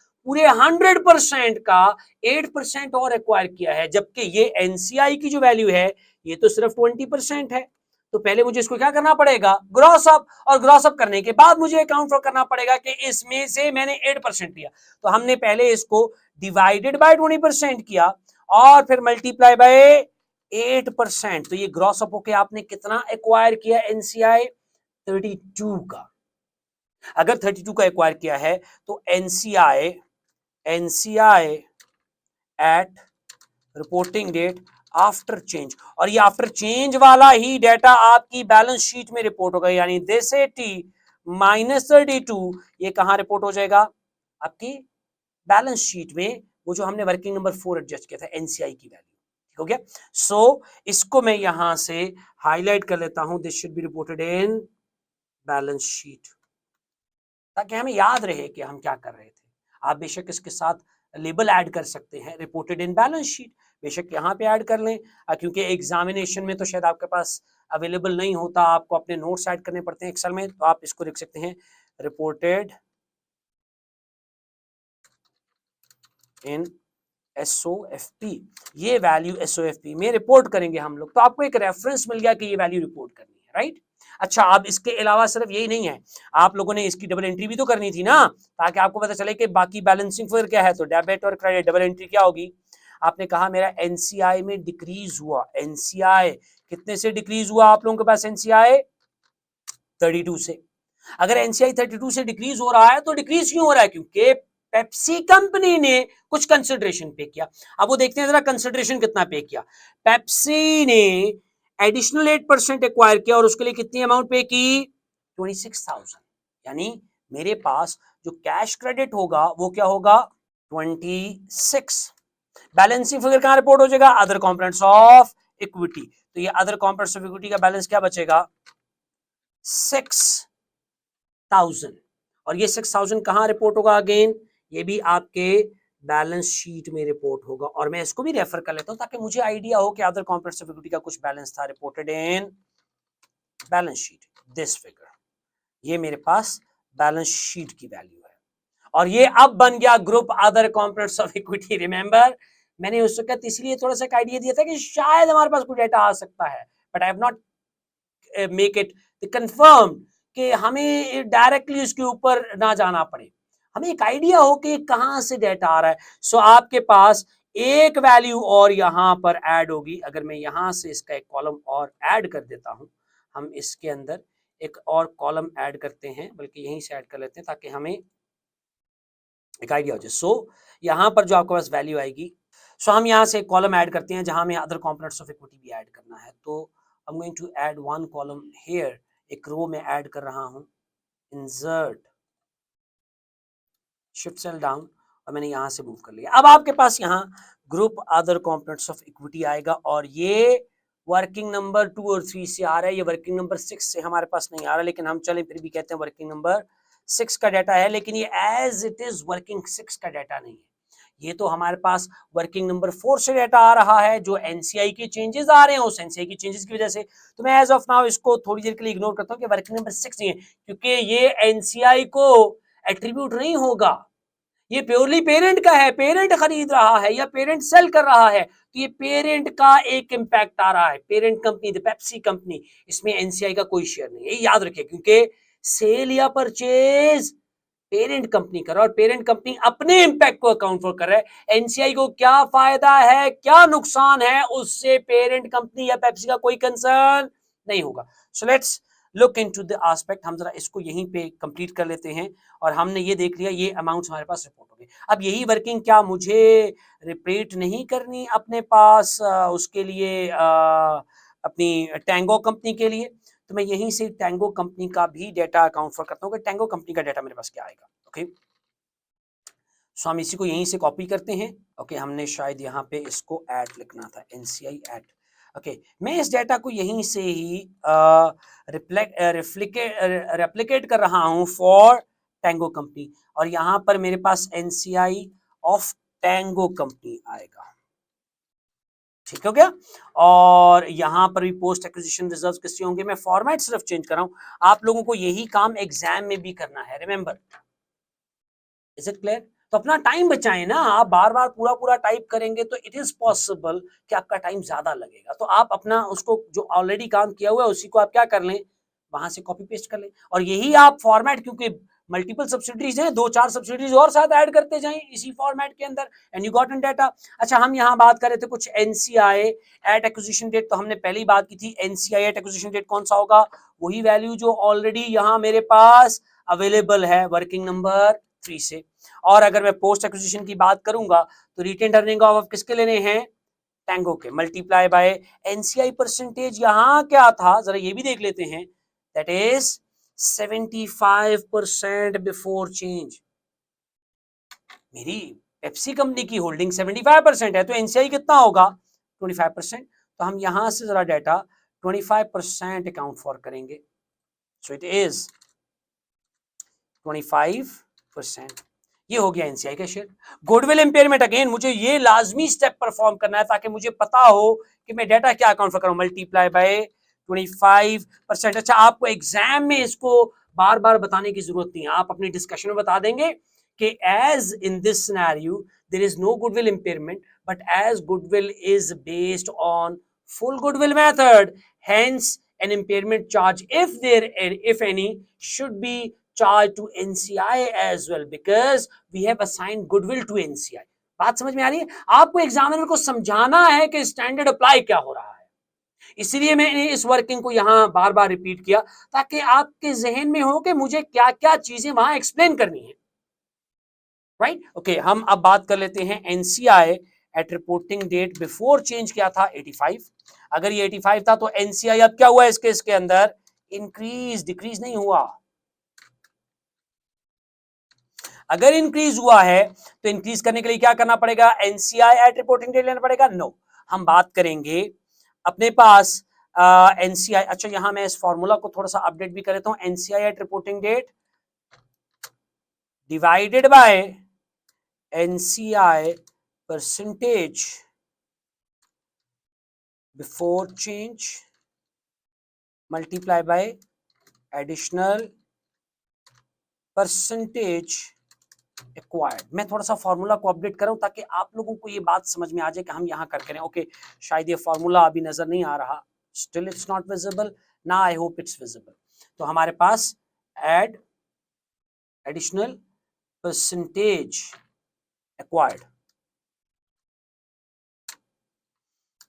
Speaker 1: 8% और एक्वायर किया है, जबकि ये एनसीआई की जो वैल्यू है ये तो सिर्फ 20% है। तो पहले मुझे इसको क्या करना पड़ेगा? ग्रॉस अप, और ग्रॉस अप करने के बाद मुझे अकाउंट फॉर करना पड़ेगा कि इसमें से मैंने 8% लिया। तो हमने पहले इसको डिवाइडेड बाय 20% किया और फिर मल्टीप्लाई बाय 8%। तो ये ग्रॉस अप होके आपने कितना एक्वायर किया? एनसीआई 32 का। अगर 32 का एक्वायर किया है तो NCI at reporting date after change, और ये आफ्टर चेंज वाला ही डेटा आपकी बैलेंस शीट में रिपोर्ट होगा, यानी दिस 80 माइनस 32 ये कहां रिपोर्ट हो जाएगा? आपकी बैलेंस शीट में, वो जो हमने वर्किंग नंबर 4 एडजस्ट किया था एनसीआई की वैल्यू। ठीक हो गया? सो इसको मैं यहां से हाईलाइट कर लेता हूं, this should be reported in balance sheet, ताकि हमें याद रहे कि हम क्या कर रहे थे। आप बेशक इसके साथ लेबल ऐड कर सकते हैं, रिपोर्टेड इन बैलेंस शीट, बेशक यहाँ पे ऐड कर लें, क्योंकि एग्जामिनेशन में तो शायद आपके पास अवेलेबल नहीं होता, आपको अपने नोट्स ऐड करने पड़ते हैं एक्सेल में, तो आप इसको लिख सकते हैं रिपोर्टेड इन SOFP। ये वैल्यू SOFP में रिपोर्ट करेंगे हम लोग, तो आपको एक रेफरेंस मिल गया कि ये वैल्यू रिपोर्ट करनी है, राइट? अच्छा, अब इसके अलावा सिर्फ यही नहीं है, आप लोगों ने इसकी डबल एंट्री भी तो करनी थी ना, ताकि आपको पता चले कि बाकी बैलेंसिंग फिगर क्या है। तो डेबिट और क्रेडिट डबल एंट्री क्या होगी? आपने कहा मेरा एनसीआई में डिक्रीज हुआ, एनसीआई कितने से डिक्रीज हुआ आप लोगों के पास? एनसीआई 32 से। अगर एनसीआई 32 से डिक्रीज हो रहा है तो डिक्रीज क्यों हो रहा है? क्योंकि पेप्सी कंपनी ने कुछ कंसिडरेशन पे किया। अब वो देखते हैं जरा कंसिडरेशन कितना पे किया। पेप्सी ने एडिशनल 8% एक्वायर किया और उसके लिए कितनी अमाउंट पे की? 26,000। यानी मेरे पास जो कैश क्रेडिट होगा वो क्या होगा? 26। बैलेंसिंग फिगर कहां रिपोर्ट हो जाएगा? Other components of equity. तो ये अदर कंपोनेंट्स ऑफ इक्विटी का बैलेंस क्या बचेगा? 6,000। और ये 6,000 कहां रिपोर्ट होगा? अगेन ये भी आपके बैलेंस शीट में रिपोर्ट होगा, और मैं इसको भी रेफर कर लेता हूं ताकि मुझे आइडिया हो कि अदर कंपोनेंट्स ऑफ इक्विटी का कुछ बैलेंस था, reported in balance sheet this figure. ये मेरे पास बैलेंस शीट की वैल्यू है, और ये अब बन गया group other components of equity. Remember, मैंने उस वक्त इसलिए थोड़ा सा आइडिया दिया था कि शायद हमारे पास कोई डेटा आ सकता है, but I have not make it confirm कि हमें डायरेक्टली उसके ऊपर ना जाना पड़े, हमें एक आइडिया हो कि कहां से डेटा आ रहा है। सो आपके पास एक वैल्यू और यहां पर ऐड होगी। अगर मैं यहां से इसका एक कॉलम और ऐड कर देता हूं, हम इसके अंदर एक और कॉलम ऐड करते हैं, बल्कि यहीं से ऐड कर लेते हैं ताकि हमें एक आइडिया हो जाए। सो यहां पर जो आपके पास वैल्यू आएगी, सो हम यहां से एक कॉलम ऐड करते हैं जहां हमें अदर कंपोनेंट्स ऑफ इक्विटी भी ऐड करना है। तो I am going to add one column here, एक रो में ऐड कर रहा हूं, इंसर्ट शिफ्ट सेल डाउन, और मैंने यहां से मूव कर लिया। अब आपके पास यहाँ group other components of equity आएगा, और ये वर्किंग नंबर 2 और 3 से आ रहा है, ये वर्किंग नंबर 6 से हमारे पास नहीं आ रहा, लेकिन हम चलें फिर भी कहते हैं वर्किंग नंबर 6 का डाटा है, लेकिन ये एज इट इज वर्किंग 6 का डाटा नहीं है। ये तो हमारे पास वर्किंग नंबर 4 से डाटा आ रहा है, जो एनसीआई के चेंजेस आ रहे हैं उस एनसीआई के चेंजेस की वजह से। तो मैं एज ऑफ नाउ इसको थोड़ी देर के लिए इग्नोर करता हूं कि वर्किंग नंबर 6 नहीं है, क्योंकि ये एनसीआई को एट्रीब्यूट नहीं होगा, ये प्योरली पेरेंट का है, पेरेंट खरीद रहा है या पेरेंट सेल कर रहा है, तो ये पेरेंट का एक इंपैक्ट आ रहा है, parent company the Pepsi company, इसमें एनसीआई का कोई शेयर नहीं है, ये याद रखिए, क्योंकि सेल या परचेज पेरेंट कंपनी कर रहा है और पेरेंट कंपनी अपने इंपैक्ट को अकाउंट फॉर कर रहा है। एनसीआई को क्या फायदा है, क्या नुकसान है, उससे पेरेंट कंपनी या पेप्सी का कोई कंसर्न नहीं होगा। So let's look into the aspect, हम जरा इसको यहीं पे कंप्लीट कर लेते हैं, और हमने ये देख लिया ये अमाउंट्स हमारे पास रिपोर्ट हो गए। अब यही वर्किंग क्या मुझे रिपीट नहीं करनी अपने पास उसके लिए अपनी टैंगो कंपनी के लिए? तो मैं यहीं से टैंगो कंपनी का भी डेटा अकाउंट फॉर करता हूँ कि टैंगो कंपनी का डेटा मेरे पास क्या आएगा। ओके, सो हम इसी को यहीं से कॉपी करते हैं। ओके, हमने शायद यहाँ पे इसको ऐड लिखना था, एनसीआई ऐड। ओके, मैं इस डेटा को यहीं से ही रेप्लिकेट कर रहा हूँ फॉर टैंगो कंपनी, और यहाँ पर मेरे पास एनसीआई ऑफ टैंगो कंपनी आएगा। ठीक हो गया। और यहां पर भी पोस्ट एक्विजिशन रिजर्व्स किससे होंगे, मैं फॉर्मेट सिर्फ चेंज कर रहा हूं, आप लोगों को यही काम एग्जाम में भी करना है, रिमेंबर। Is it clear? तो अपना टाइम बचाएं ना, आप बार बार पूरा पूरा टाइप करेंगे तो इट इज पॉसिबल कि आपका टाइम ज्यादा लगेगा। तो आप अपना उसको जो ऑलरेडी काम किया हुआ है उसी को आप क्या कर लें, वहां से कॉपी पेस्ट कर लें, और यही आप फॉर्मेट, क्योंकि मल्टीपल सब्सिडीज हैं, 2-4 सब्सिडीज और साथ ऐड करते जाएं इसी फॉर्मेट के अंदर, and you got an data. अच्छा, हम यहाँ बात कर रहे थे कुछ एनसीआई एट एक्विजिशन डेट, तो हमने पहली बात की थी एनसीआई एट एक्विजिशन डेट कौन सा होगा, वही वैल्यू जो ऑलरेडी यहाँ मेरे पास अवेलेबल है वर्किंग नंबर 3 से। और अगर मैं पोस्ट एक्विजिशन की बात करूंगा तो रिटेन अर्निंग ऑफ किसके लेने हैं, टैंगो के, मल्टीप्लाई बाय एनसीआई परसेंटेज यहां क्या था जरा ये भी देख लेते हैं, दैट इज 75% बिफोर चेंज। मेरी पेप्सी कंपनी की होल्डिंग 75% है, तो एनसीआई कितना होगा, 25%। तो हम यहां से जरा डाटा 25% अकाउंट फॉर करेंगे, सो इट इज 25%। ये हो गया एनसीआई का शेयर। गुडविल इंपेयरमेंट, अगेन मुझे ये लाजमी स्टेप परफॉर्म करना है ताकि मुझे पता हो कि मैं डेटा क्या अकाउंट फॉर करूं, मल्टीप्लाई बाय 25%। अच्छा, आपको एग्जाम में इसको बार बार बताने की जरूरत नहीं है, आप अपनी डिस्कशन में बता देंगे कि as in this scenario there is no goodwill impairment, but as goodwill is based on full goodwill method, hence an impairment charge, if any, should be charged to NCI as well because we have assigned goodwill to NCI। बात समझ में आ रही है? आपको एग्जामिनर को समझाना है कि स्टैंडर्ड अप्लाई क्या हो रहा है, इसीलिए मैंने इस वर्किंग को यहां बार बार रिपीट किया ताकि आपके जहन में हो कि मुझे क्या क्या चीजें वहां एक्सप्लेन करनी है, राइट। ओके, हम अब बात कर लेते हैं NCI at reporting date before change क्या था, 85। अगर ये 85 था तो एनसीआई अब क्या हुआ इस केस के अंदर, इंक्रीज, डिक्रीज नहीं हुआ। अगर इंक्रीज हुआ है तो इंक्रीज करने के लिए क्या करना पड़ेगा, एनसीआई एट रिपोर्टिंग डेट लेना पड़ेगा, नो। हम बात करेंगे अपने पास एनसीआई। अच्छा, यहां मैं इस फॉर्मूला को थोड़ा सा अपडेट भी कर लेता हूं, NCI at reporting date divided by NCI percentage before change multiply by additional percentage acquired. मैं थोड़ा सा फॉर्मूला को अपडेट कर रहा हूं ताकि आप लोगों को ये बात समझ में आ जाए कि हम यहां कर करें। ओके, शायद ये फॉर्मूला अभी नजर नहीं आ रहा, स्टिल इट्स नॉट विजिबल ना, आई होप इट्स विजिबल। तो हमारे पास add additional percentage acquired,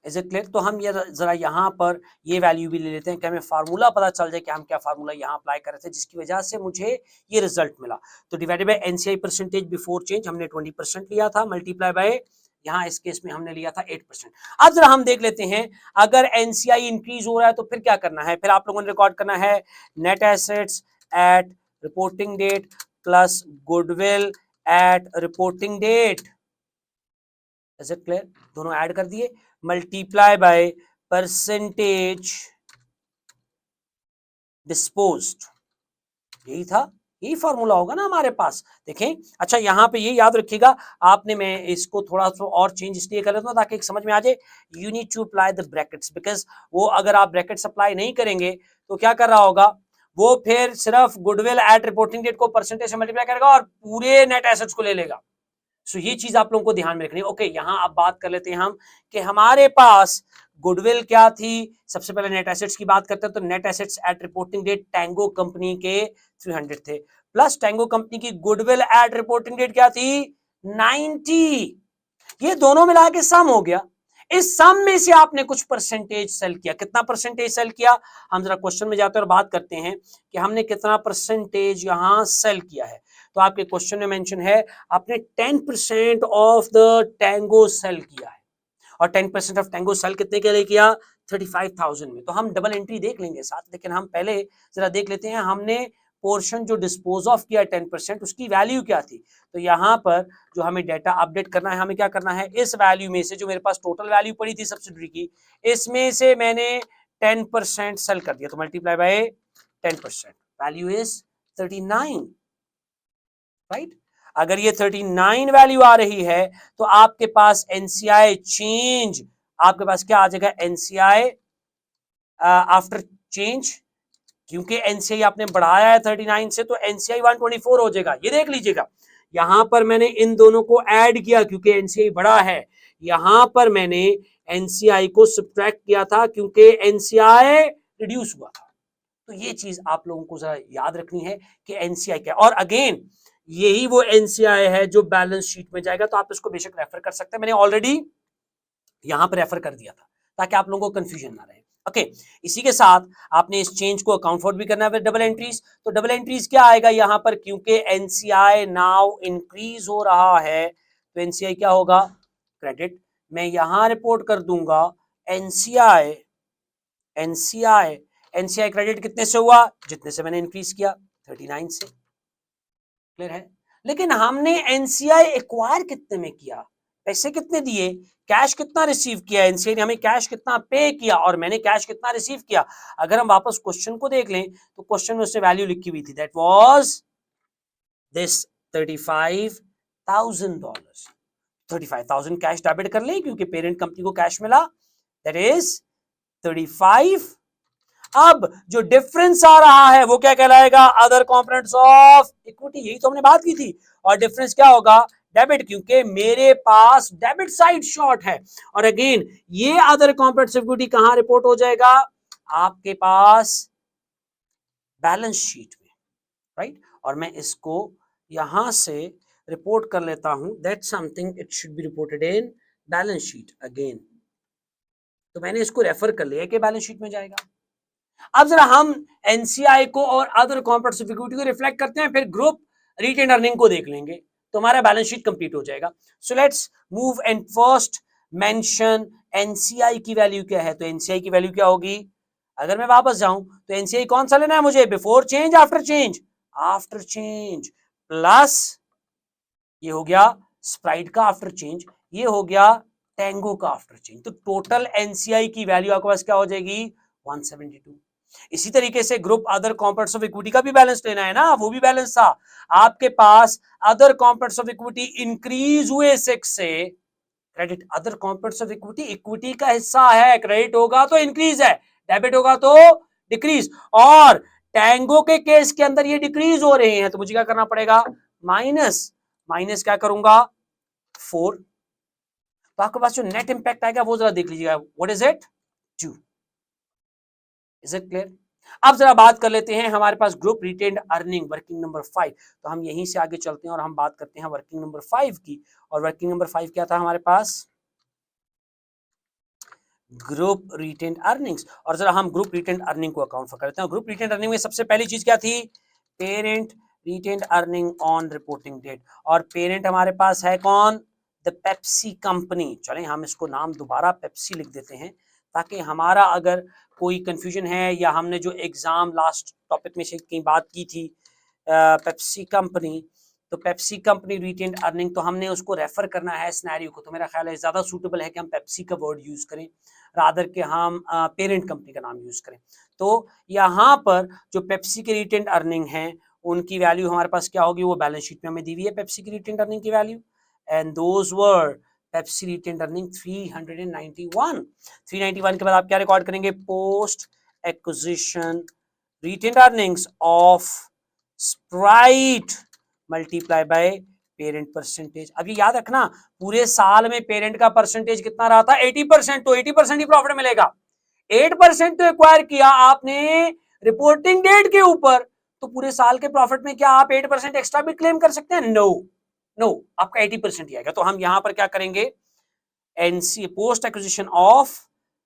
Speaker 1: is it clear? तो हम ये जरा यहाँ पर ये वैल्यू भी ले लेते हैं कि हमें फार्मूला पता चल जाए कि हम क्या फार्मूला यहाँ अप्लाई कर रहे थे जिसकी वजह से मुझे ये रिजल्ट मिला। तो divided by NCI percentage before change हमने 20% लिया था, मल्टीप्लाई बाय यहाँ इस केस में हमने लिया था 8%। अब जरा हम देख लेते हैं अगर एनसीआई इंक्रीज हो रहा है तो फिर क्या करना है, फिर आप लोगों ने रिकॉर्ड करना है net assets at reporting date plus goodwill at reporting date, is it clear? दोनों ऐड कर दिए, मल्टीप्लाई बाय परसेंटेज डिस्पोज्ड, यही था, यही फॉर्मूला होगा ना हमारे पास, देखें। अच्छा, यहां पे ये याद रखिएगा आपने, मैं इसको थोड़ा सा और चेंज इसलिए कर लेता हूं ताकि समझ में आ जाए, you need to apply the brackets, because वो अगर आप ब्रैकेट्स अप्लाई नहीं करेंगे तो क्या कर रहा होगा, वो फिर सिर्फ गुडविल एट रिपोर्टिंग डेट को परसेंटेज से मल्टीप्लाई करेगा और पूरे नेट एसेट्स को ले लेगा। सो ये चीज आप लोगों को ध्यान में रखनी है। ओके, यहां अब बात कर लेते हैं हम कि हमारे पास गुडविल क्या थी। सबसे पहले नेट एसेट्स की बात करते हैं तो net assets at reporting date Tango company के 300 थे, प्लस टैंगो कंपनी की गुडविल एट रिपोर्टिंग डेट क्या थी, 90। ये दोनों मिला के सम हो गया, इस सम में से आपने कुछ परसेंटेज सेल किया, कितना परसेंटेज सेल किया, हम जरा क्वेश्चन में जाते हैं और बात करते हैं कि हमने कितना परसेंटेज यहां सेल किया है। तो आपके क्वेश्चन में मेंशन है आपने 10% ऑफ द टैंगो सेल किया है, और 10% ऑफ टैंगो सेल कितने के लिए किया, 35,000 में, तो हम डबल एंट्री देख लेंगे साथ, लेकिन हम पहले जरा देख लेते हैं हमने पोर्शन जो डिस्पोज ऑफ किया 10% उसकी वैल्यू क्या थी। तो यहाँ पर जो हमें डाटा अपडेट करना है, हमें क्या करना है, इस वैल्यू में से जो मेरे पास टोटल वैल्यू पड़ी थी सब्सिडरी की, इसमें से मैंने 10% सेल कर दिया, तो multiply by 10%, value is 39, right. अगर ये 39 वैल्यू आ रही है तो आपके पास एनसीआई चेंज, आपके पास क्या आ जाएगा, एनसीआई आफ्टर चेंज, क्योंकि एनसीआई आपने बढ़ाया है 39 से, तो एनसीआई 124 हो जाएगा। ये देख लीजिएगा, यहां पर मैंने इन दोनों को ऐड किया क्योंकि एनसीआई बड़ा है, यहां पर मैंने एनसीआई को सब्ट्रैक्ट किया था क्योंकि एनसीआई रिड्यूस हुआ था। तो ये चीज आप लोगों को जरा याद रखनी है कि एनसीआई क्या है। और अगेन यही वो एनसीआई है जो बैलेंस शीट में जाएगा, तो आप इसको बेशक रेफर कर सकते हैं, मैंने ऑलरेडी यहां पर रेफर कर दिया था ताकि आप लोगों को कंफ्यूजन ना रहे। ओके, इसी के साथ आपने इस चेंज को अकाउंट फॉर भी करना है डबल एंट्रीज। तो डबल एंट्रीज क्या आएगा यहां पर, क्योंकि एनसीआई नाउ इंक्रीज हो रहा है, तो एनसीआई क्या होगा, क्रेडिट। मैं यहां रिपोर्ट कर दूंगा एनसीआई, एनसीआई एनसीआई क्रेडिट कितने से हुआ, जितने से मैंने इंक्रीज किया 39 से, क्लियर है। लेकिन हमने एनसीआई एक्वायर कितने में किया, पैसे कितने दिए, कैश कितना रिसीव किया, एनसीआई ने हमें कैश कितना पे किया और मैंने कैश कितना रिसीव किया। अगर हम वापस क्वेश्चन को देख लें तो क्वेश्चन में उससे वैल्यू लिखी हुई थी, that was this $35,000। 35,000 cash debit कर लें क्योंकि पेरेंट कंपनी को कैश मिला, दैट इज 35। अब जो डिफरेंस आ रहा है वो क्या कहलाएगा, अदर कंपोनेंट्स ऑफ इक्विटी, यही तो हमने बात की थी। और डिफरेंस क्या होगा, डेबिट, क्योंकि मेरे पास डेबिट साइड शॉर्ट है। और अगेन ये अदर कंपोनेंट्स ऑफ इक्विटी कहां रिपोर्ट हो जाएगा, आपके पास बैलेंस शीट में, राइट। और मैं इसको यहां से रिपोर्ट कर लेता हूं, that something it should be reported in balance sheet again. तो मैंने इसको रेफर कर लिया कि बैलेंस शीट में जाएगा। अब जरा हम एनसीआई को और अदर कंपोनेंट्स ऑफ इक्विटी को रिफ्लेक्ट करते हैं, फिर ग्रुप रिटेन अर्निंग को देख लेंगे, तो हमारा बैलेंस शीट कंप्लीट हो जाएगा। So let's move and first mention NCI की वैल्यू क्या है। तो एनसीआई की वैल्यू क्या होगी, अगर मैं वापस जाऊं तो एनसीआई कौन सा लेना है मुझे, before change after change, after change, plus ये हो गया स्प्राइट का आफ्टर चेंज, ये हो गया टेंगो का आफ्टर चेंज। तो टोटल एनसीआई की वैल्यू आपके पास क्या हो जाएगी, 172। इसी तरीके से group other components of equity का भी बैलेंस लेना है ना, वो भी बैलेंस था आपके पास, other components of equity increase हुए 6 से, credit. Other components of equity equity का हिस्सा है, क्रेडिट होगा तो इंक्रीज है, डेबिट होगा तो डिक्रीज। और टैंगो के केस के अंदर ये डिक्रीज हो रहे हैं, तो मुझे क्या करना पड़ेगा, माइनस, माइनस क्या करूंगा 4। तो आपके पास जो नेट इंपैक्ट आएगा वो जरा देख लीजिएगा, what is it 2। Is it clear. अब जरा बात कर लेते हैं हमारे पास group retained earning working number 5। तो हम यहीं से आगे चलते हैं और हम बात करते हैं वर्किंग नंबर 5 की। और वर्किंग नंबर 5 क्या था हमारे पास, ग्रुप रिटेन्ड अर्निंग्स। और जरा हम ग्रुप रिटेन्ड अर्निंग को अकाउंट फॉर करते हैं। ग्रुप रिटेन्ड अर्निंग में सबसे पहली चीज क्या थी, parent retained earning on reporting date. और पेरेंट हमारे पास है कौन, द पेप्सी कंपनी। चलें हम इसको नाम दोबारा पेप्सी लिख देते हैं ताकि हमारा अगर कोई कंफ्यूजन है, या हमने जो एग्जाम लास्ट टॉपिक में से कहीं बात की थी पेप्सी कंपनी, तो पेप्सी कंपनी रिटेन्ड अर्निंग, तो हमने उसको रेफर करना है सिनेरियो को। तो मेरा ख्याल है ज्यादा सूटेबल है कि हम पेप्सी का वर्ड यूज करें रादर के हम पेरेंट कंपनी का नाम यूज करें। तो यहाँ पर जो पेप्सी के रिटेन्ड अर्निंग है उनकी वैल्यू हमारे पास क्या होगी, वो बैलेंस शीट में हमें दी हुई है पेप्सी की रिटेन्ड अर्निंग की value, and those were Pepsi retained earning 391। 391 के बाद आप क्या रिकॉर्ड करेंगे, post acquisition retained earnings of Sprite multiply by parent percentage. अब ये याद रखना पूरे साल में पेरेंट का परसेंटेज कितना रहा था, 80%, तो 80% ही प्रॉफिट मिलेगा। 8% तो एक्वायर किया आपने रिपोर्टिंग डेट के ऊपर, तो पूरे साल के प्रॉफिट में क्या आप 8% एक्स्ट्रा भी क्लेम कर सकते हैं, नो नो, आपका 80% ही आएगा। तो हम यहां पर क्या करेंगे, NC post acquisition of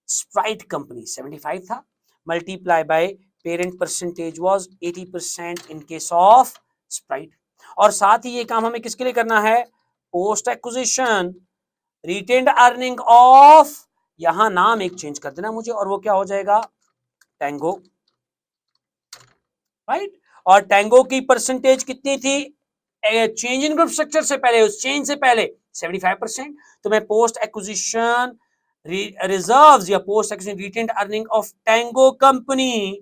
Speaker 1: Sprite company 75 था, multiply by parent percentage was 80% in case of Sprite. और साथ ही ये काम हमें किसके लिए करना है, post acquisition retained earning of, यहां नाम एक चेंज कर देना मुझे, और वो क्या हो जाएगा, टैंगो, राइट। और टैंगो की परसेंटेज कितनी थी चेंज इन ग्रुप स्ट्रक्चर से पहले, उस चेंज से पहले 75%। तो मैं पोस्ट एक्विजिशन रिजर्व्स या post acquisition retained earning of tango company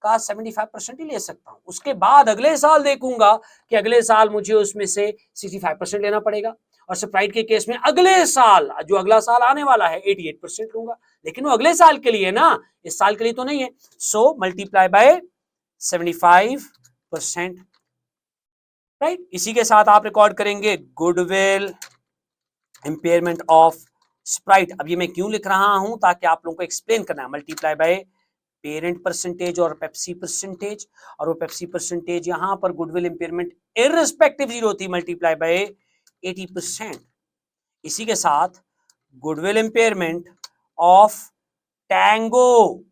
Speaker 1: का 75% ही ले सकता हूं। उसके बाद अगले साल देखूंगा कि अगले साल मुझे उसमें से 65% लेना पड़ेगा, और स्प्राइट के केस में अगले साल, जो अगला साल आने वाला है, 88% लूंगा, लेकिन वो अगले साल के लिए ना, इस साल के लिए तो नहीं है। So multiply by 75%, right. इसी के साथ आप रिकॉर्ड करेंगे गुडविल इंपेयरमेंट ऑफ स्प्राइट। अब ये मैं क्यों लिख रहा हूं, ताकि आप लोगों को एक्सप्लेन करना है। मल्टीप्लाई बाय पेरेंट परसेंटेज और पेप्सी परसेंटेज, और वो पेप्सी परसेंटेज यहां पर गुडविल इंपेयरमेंट इररिस्पेक्टिव 0 थी, मल्टीप्लाई बाय 80%। इसी के साथ goodwill impairment of tango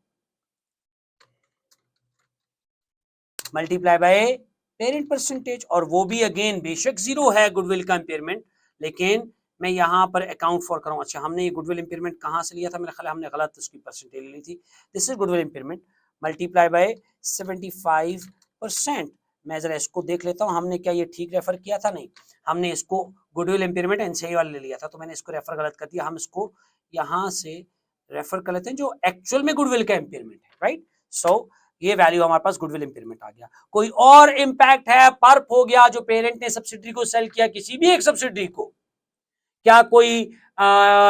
Speaker 1: multiply by parent percentage, और वो भी अगेन बेशक 0 है गुडविल का इंपेयरमेंट, लेकिन मैं यहां पर अकाउंट फॉर करूं। अच्छा, हमने ये गुडविल इंपेयरमेंट कहां से लिया था, मेरा ख्याल हमने गलत उसकी परसेंटेज ली थी। This is goodwill impairment multiply by 75%। मैं जरा इसको देख लेता हूं, हमने क्या ये ठीक रेफर किया था, नहीं, हमने इसको गुडविल इंपेयरमेंट एनसीआई वाले ले लिया था, तो मैंने इसको रेफर गलत कर दिया। हम इसको यहां से रेफर कर लेते हैं जो एक्चुअल में गुडविल का इंपेयरमेंट है, राइट। सो ये वैल्यू हमारे पास गुडविल इंपेयरमेंट आ गया। कोई और इंपैक्ट है, पर्प हो गया, जो पेरेंट ने सब्सिडरी को सेल किया, किसी भी एक सब्सिडरी को, क्या कोई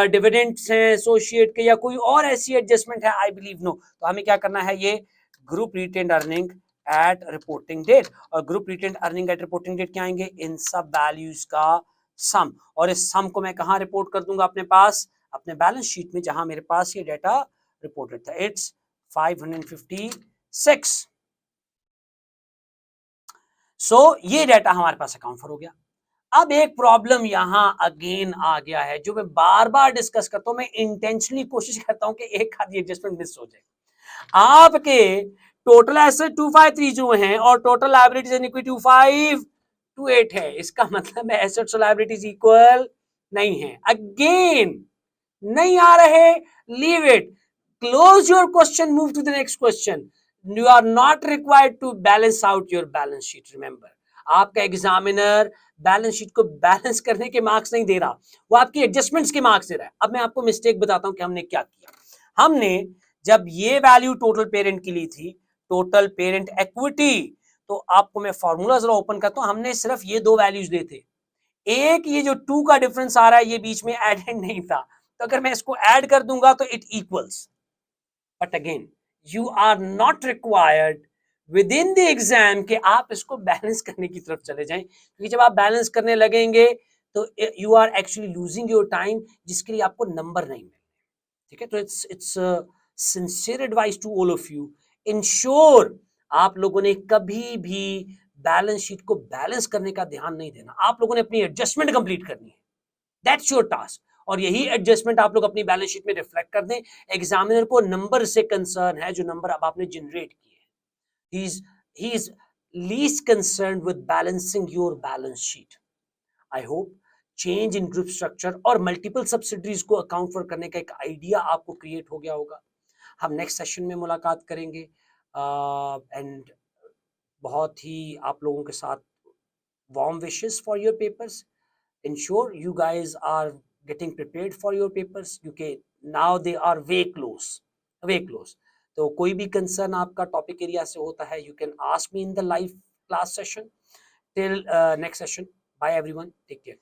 Speaker 1: डिविडेंड्स है एसोसिएट के, या कोई और ऐसी एडजस्टमेंट है, आई बिलीव नो। तो हमें क्या करना है, ये group retained earning at reporting date, और group retained earning at reporting date क्या आएंगे, इन सब वैल्यूज का सम, और इस सम को मैं कहां रिपोर्ट कर दूंगा, अपने पास, अपने बैलेंस शीट में, जहां मेरे पास ये डेटा रिपोर्टेड था। इट्स 556। सो ये डेटा हमारे पास अकाउंट फॉर हो गया। अब एक प्रॉब्लम यहां अगेन आ गया है, जो मैं बार बार डिस्कस करता हूं, मैं इंटेंशनली कोशिश करता हूं कि एक आधी एडजस्टमेंट मिस हो जाए। आपके टोटल एसेट 2530 हैं और टोटल लायबिलिटीज एंड इक्विटी 2528 है, इसका मतलब है एसेट्स और लायबिलिटीज इक्वल नहीं है। अगेन नहीं आ रहे, leave it, close your question, move to the next question. You are not required to balance out your balance sheet. Remember, आपका एग्जामिनर बैलेंस शीट को बैलेंस करने के मार्क्स नहीं दे रहा, वो आपकी एडजस्टमेंट्स के मार्क्स दे रहा है। अब मैं आपको मिस्टेक बताता हूं कि हमने क्या किया। हमने जब ये वैल्यू टोटल पेरेंट की ली थी, टोटल पेरेंट इक्विटी, तो आपको मैं फॉर्मूला जरा ओपन करता हूं, हमने सिर्फ ये दो वैल्यूज दे थे। एक ये जो 2 का डिफरेंस आ रहा है, ये बीच में एडेड नहीं था, तो अगर मैं इसको ऐड कर दूंगा तो it equals. But again, you are not required within the exam कि आप इसको बैलेंस करने की तरफ चले जाएं, क्योंकि जब आप बैलेंस करने लगेंगे तो you are actually losing your time, जिसके लिए आपको नंबर नहीं मिले। ठीक है, तो it's sincere advice to all of you, ensure आप लोगों ने कभी भी बैलेंस शीट को बैलेंस करने का ध्यान नहीं देना। आप लोगों ने अपनी एडजस्टमेंट कंप्लीट करनी है, दैट्स योर टास्क, और यही एडजस्टमेंट आप लोग अपनी बैलेंस शीट में रिफ्लेक्ट कर दें। एग्जामिनर को नंबर से कंसर्न है, जो नंबर अब आपने जनरेट किए हैं। He is least concern with balancing your balance sheet. I hope change in group structure और मल्टीपल सब्सिडरीज को अकाउंट फॉर करने का एक आइडिया आपको क्रिएट हो गया होगा। हम नेक्स्ट सेशन में मुलाकात करेंगे, एंड बहुत ही आप लोगों के साथ warm wishes for your papers. ensure you guys are getting prepared for your papers, क्योंकि now they are way close, way close। तो कोई भी कंसर्न आपका टॉपिक एरिया से होता है, you can ask me in the live class session। till next session, bye everyone, take care।